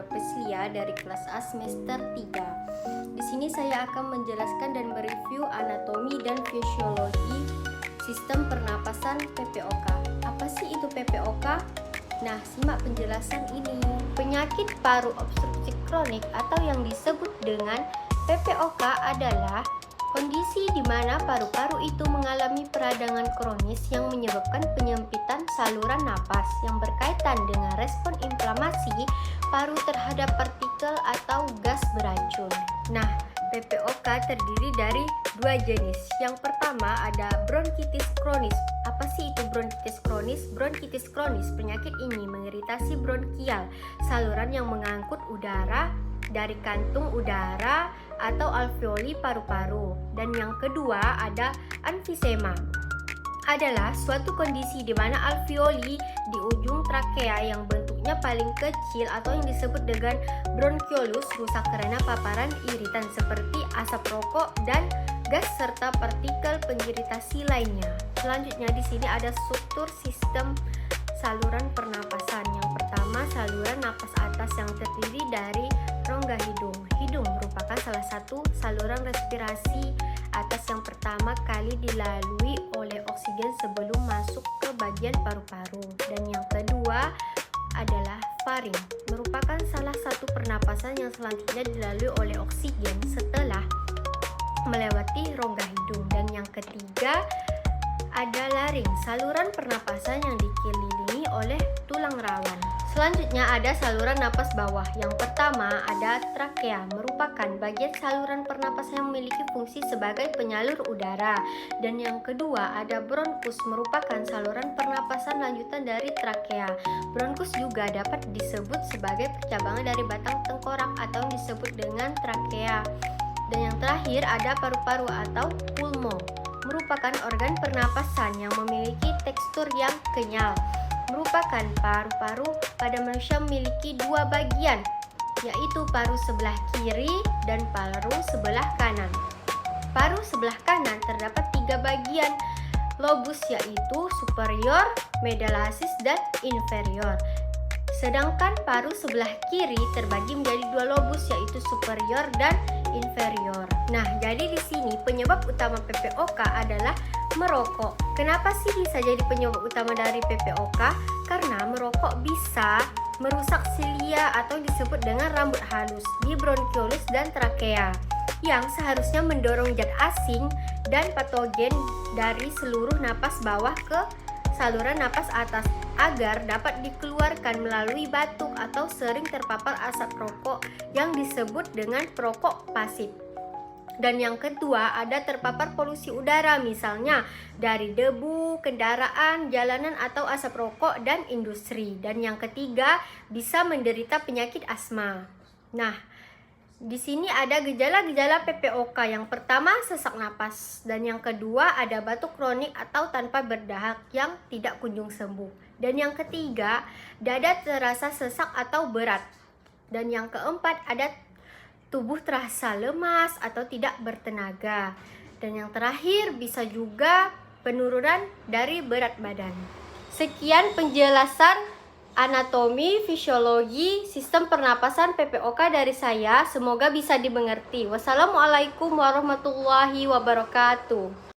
Laura Prislia dari kelas A semester 3. Di sini saya akan menjelaskan dan mereview anatomi dan fisiologi sistem pernapasan PPOK. Apa sih itu PPOK? Nah, simak penjelasan ini. Penyakit paru obstruktif kronik atau yang disebut dengan PPOK adalah kondisi di mana paru-paru itu mengalami peradangan kronis yang menyebabkan penyempitan saluran napas yang berkaitan dengan respon inflamasi paru terhadap partikel atau gas beracun. Nah, PPOK terdiri dari dua jenis. Yang pertama ada bronkitis kronis. Apa sih itu bronkitis kronis? Bronkitis kronis, penyakit ini mengiritasi bronkial, saluran yang mengangkut udara dari kantung udara atau alveoli paru-paru. Dan yang kedua ada emfisema. Adalah suatu kondisi di mana alveoli di ujung trakea yang bentuknya paling kecil atau yang disebut dengan bronchiolus rusak karena paparan iritan seperti asap rokok dan gas serta partikel pengiritasi lainnya. Selanjutnya di sini ada struktur sistem saluran pernapasan. Yang pertama, saluran napas atas yang terdiri dari rongga hidung. Hidung merupakan salah satu saluran respirasi atas yang pertama kali dilalui oleh oksigen sebelum masuk ke bagian paru-paru. Dan yang kedua adalah faring, merupakan salah satu pernapasan yang selanjutnya dilalui oleh oksigen setelah melewati rongga hidung. Dan yang ketiga ada laring, saluran pernapasan yang dikelilingi oleh tulang rawan. Selanjutnya ada saluran napas bawah. Yang pertama ada trakea, merupakan bagian saluran pernapasan yang memiliki fungsi sebagai penyalur udara. Dan yang kedua ada bronkus, merupakan saluran pernapasan lanjutan dari trakea. Bronkus juga dapat disebut sebagai percabangan dari batang tengkorak atau yang disebut dengan trakea. Dan yang terakhir ada paru-paru atau pulmo, merupakan organ pernapasan yang memiliki tekstur yang kenyal. Merupakan paru-paru pada manusia memiliki dua bagian, yaitu paru sebelah kiri dan paru sebelah kanan. Paru sebelah kanan terdapat tiga bagian lobus, yaitu superior, medullaris, dan inferior. Sedangkan paru sebelah kiri terbagi menjadi dua lobus, yaitu superior dan inferior. Nah, jadi di sini penyebab utama PPOK adalah merokok. Kenapa sih bisa jadi penyebab utama dari PPOK? Karena merokok bisa merusak silia atau disebut dengan rambut halus di bronchiolus dan trakea yang seharusnya mendorong zat asing dan patogen dari seluruh napas bawah ke saluran napas atas agar dapat dikeluarkan melalui batuk atau sering terpapar asap rokok yang disebut dengan perokok pasif. Dan yang kedua ada terpapar polusi udara, misalnya dari debu, kendaraan, jalanan atau asap rokok dan industri. Dan yang ketiga bisa menderita penyakit asma. Nah, di sini ada gejala-gejala PPOK. Yang pertama sesak napas, dan yang kedua ada batuk kronik atau tanpa berdahak yang tidak kunjung sembuh. Dan yang ketiga, dada terasa sesak atau berat. Dan yang keempat ada tubuh terasa lemas atau tidak bertenaga. Dan yang terakhir bisa juga penurunan dari berat badan. Sekian penjelasan anatomi, fisiologi, sistem pernapasan PPOK dari saya. Semoga bisa dimengerti. Wassalamualaikum warahmatullahi wabarakatuh.